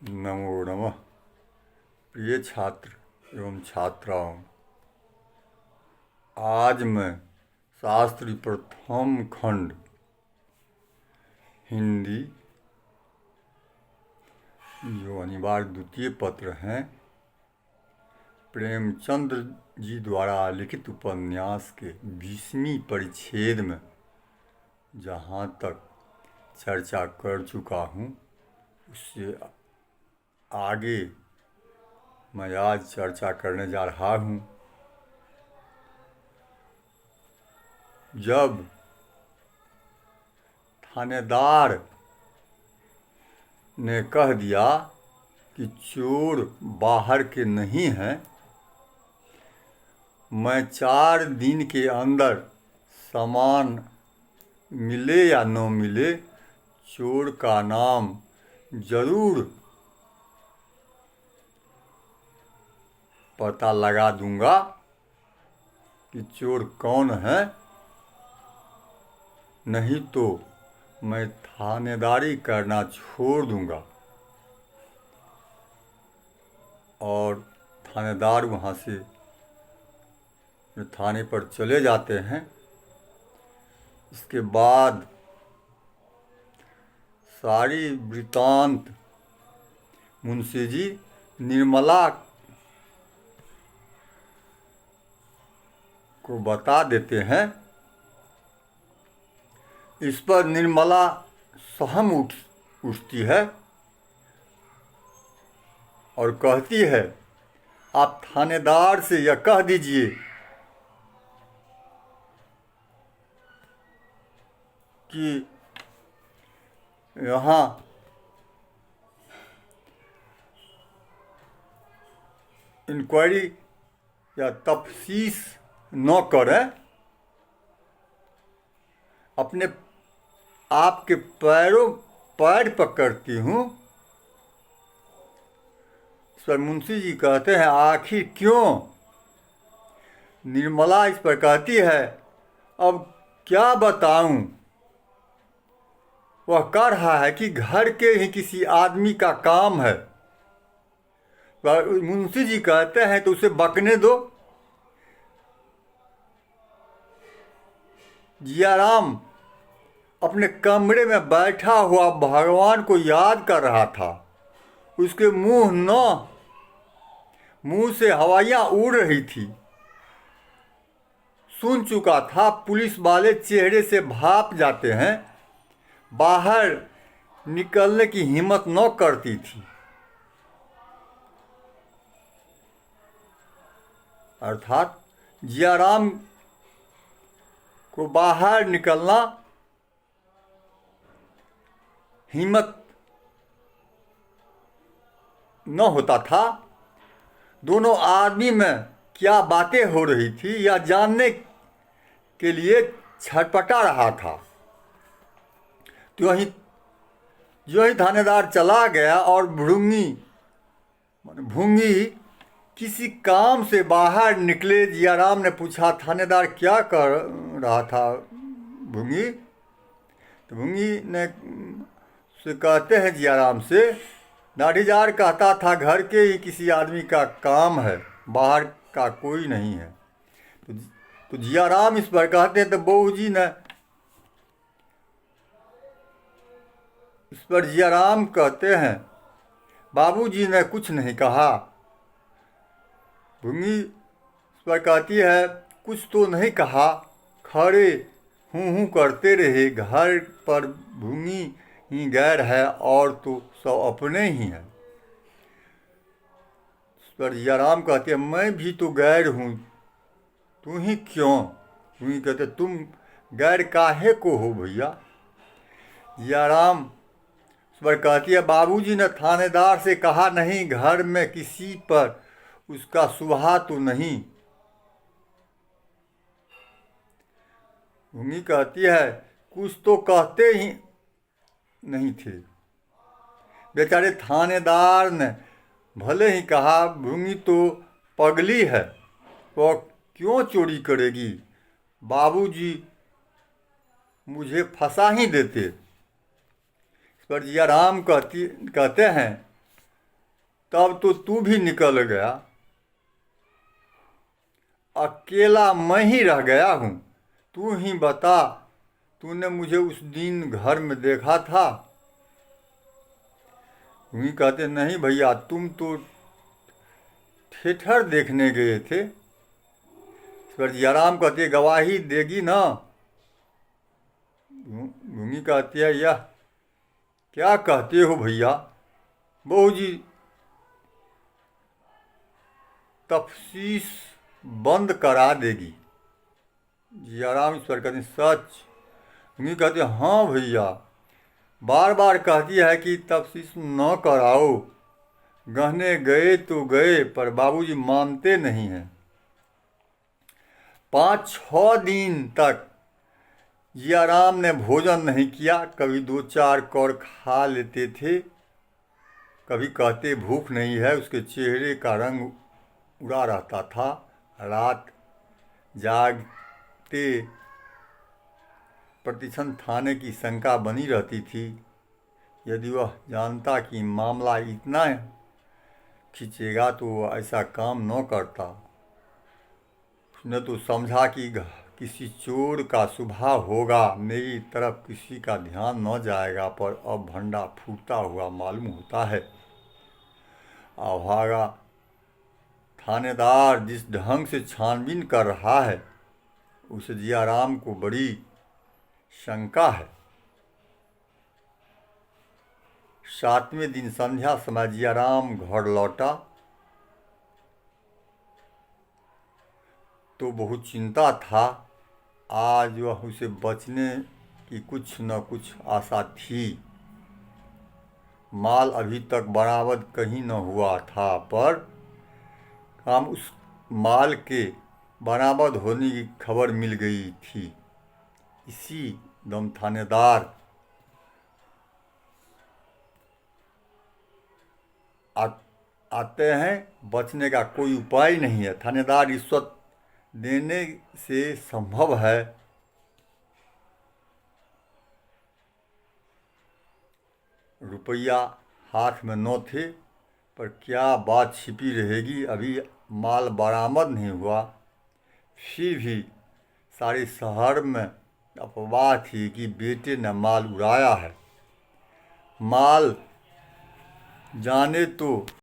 नमो नमः। प्रिय छात्र एवं छात्राओं, आज मैं शास्त्री प्रथम खंड हिंदी जो अनिवार्य द्वितीय पत्र हैं प्रेमचंद्र जी द्वारा लिखित उपन्यास के 20वीं परिच्छेद में जहाँ तक चर्चा कर चुका हूँ उससे आगे मैं आज चर्चा करने जा रहा हूँ। जब थानेदार ने कह दिया कि चोर बाहर के नहीं हैं, मैं 4 दिन के अंदर सामान मिले या न मिले चोर का नाम जरूर पता लगा दूंगा कि चोर कौन है, नहीं तो मैं थानेदारी करना छोड़ दूंगा। और थानेदार वहाँ से थाने पर चले जाते हैं। इसके बाद सारी वृतांत मुंशी जी निर्मला को बता देते हैं। इस पर निर्मला सहम उठती है और कहती है, आप थानेदार से यह कह दीजिए कि यहाँ इंक्वायरी या तफ्तीश न करें, अपने आपके पैर पकड़ती हूँ। इस पर मुंशी जी कहते हैं, आखिर क्यों? निर्मला इस पर कहती है, अब क्या बताऊं? वह कह रहा है कि घर के ही किसी आदमी का काम है। मुंशी जी कहते हैं तो उसे बकने दो। जियाराम अपने कमरे में बैठा हुआ भगवान को याद कर रहा था। उसके मुंह से हवाइयाँ उड़ रही थी। सुन चुका था पुलिस वाले चेहरे से भाप जाते हैं, बाहर निकलने की हिम्मत न करती थी। अर्थात जियाराम को बाहर निकलना हिम्मत न होता था। दोनों आदमी में क्या बातें हो रही थी यह जानने के लिए छटपटा रहा था। तो जो ही थानेदार चला गया और भूंगी किसी काम से बाहर निकले। जियाराम ने पूछा, थानेदार क्या कर रहा था भूंगी? तो भूंगी ने से कहते हैं जियाराम से, दाढ़ीदार कहता था घर के ही किसी आदमी का काम है, बाहर का कोई नहीं है। तो जियाराम इस पर कहते हैं, तो बहू जी ने इस पर जियाराम कहते हैं, बाबूजी ने कुछ नहीं कहा। भूंगी इस पर कहती है, कुछ तो नहीं कहा, खड़े हूँ करते रहे। घर पर भूंगी ही गैर है और तो सब अपने ही हैं। इस पर जियाराम कहते हैं, मैं भी तो गैर हूँ, तू ही क्यों? भूंगी कहते, तुम गैर काहे को हो भैया? जियाराम इस पर कहती है, बाबूजी ने थानेदार से कहा नहीं, घर में किसी पर उसका सुभाव तो नहीं। भूंगी कहती है, कुछ तो कहते ही नहीं थे। बेचारे थानेदार ने भले ही कहा, भूंगी तो पगली है, वह क्यों चोरी करेगी? बाबूजी मुझे फंसा ही देते। इस पर जियाराम कहते हैं, तब तो तू भी निकल गया, अकेला मैं ही रह गया हूँ। तू ही बता, तूने मुझे उस दिन घर में देखा था? वही कहते, नहीं भैया, तुम तो थिएटर देखने गए थे। इस पर जियाराम कहते, गवाही देगी ना? भूमि कहती है, यह क्या कहते हो भैया? बहू जी तफ्तीश बंद करा देगी। जियाराम इस पर कहते, सच? भूमि कहते, हाँ भैया, बार बार कहती है कि तफ्तीश न कराओ। गहने गए तो गए, पर बाबूजी मानते नहीं हैं। 5-6 दिन तक जियाराम ने भोजन नहीं किया। कभी 2-4 कौर खा लेते थे, कभी कहते भूख नहीं है। उसके चेहरे का रंग उड़ा रहता था। रात जागते प्रतिक्षण थाने की शंका बनी रहती थी। यदि वह जानता कि मामला इतना खिंचेगा तो वह ऐसा काम न करता। उसने तो समझा कि किसी चोर का स्वभाव होगा, मेरी तरफ किसी का ध्यान न जाएगा, पर अब भंडा फूटता हुआ मालूम होता है। अभागा थानेदार जिस ढंग से छानबीन कर रहा है, उसे जियाराम को बड़ी शंका है। 7वें दिन संध्या समय जियाराम घर लौटा तो बहुत चिंता था। आज वह उसे बचने की कुछ न कुछ आशा थी। माल अभी तक बरामद कहीं न हुआ था, पर काम उस माल के बरामद होने की खबर मिल गई थी। इसी दम थानेदार आते हैं। बचने का कोई उपाय नहीं है। थानेदार रिश्वत देने से संभव है। रुपया हाथ में न थे, पर क्या बात छिपी रहेगी? अभी माल बरामद नहीं हुआ। फिर भी सारे शहर में अफवाह थी कि बेटे ने माल उड़ाया है। माल जाने तो